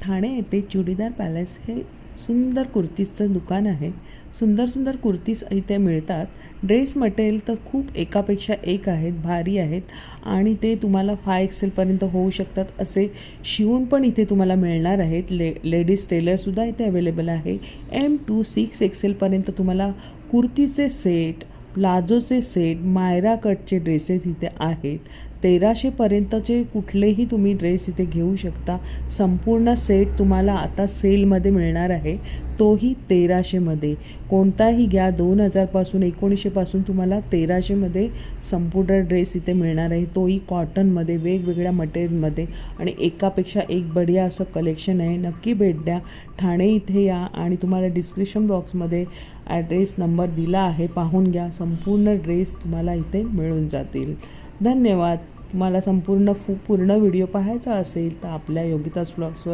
ठाणे येथे चुडीदार पॅलेस हे सुंदर कुर्तीजचं दुकान आहे। सुंदर सुंदर कुर्तीज इथे मिळतात। ड्रेस मटेरियल तर खूप एकापेक्षा एक आहेत, भारी आहेत आणि ते तुम्हाला 5XL पर्यंत होऊ शकतात असे शिवून पण इथे तुम्हाला मिळणार आहेत। लेडीज टेलरसुद्धा इथे अवेलेबल आहे। M to 6XL पर्यंत तुम्हाला कुर्तीचे सेट, प्लाझोचे सेट, मायरा कटचे ड्रेसेस इथे आहेत। 1300 पर्यंतचे कुठलेही तुम्ही ड्रेस इथे घेऊ शकता। संपूर्ण सेट तुम्हाला आता सेलमध्ये मिळणार आहे, तोही 1300 मध्ये। कोणताही घ्या, 2000 पासून 1900 पासून तुम्हाला 1300 मध्ये संपूर्ण ड्रेस इथे मिळणार आहे, तोही कॉटनमध्ये वेगवेगळ्या मटेरियलमध्ये आणि एकापेक्षा एक बढिया असं कलेक्शन आहे। नक्की भेट द्या, ठाणे इथे या आणि तुम्हाला डिस्क्रिप्शन बॉक्समध्ये ॲड्रेस नंबर दिला आहे, पाहून घ्या। संपूर्ण ड्रेस तुम्हाला इथे मिळून जातील। धन्यवाद। तुम्हाला संपूर्ण पूर्ण व्हिडिओ पाहायचा असेल तर आपल्या योगिताज व्लॉग्सवर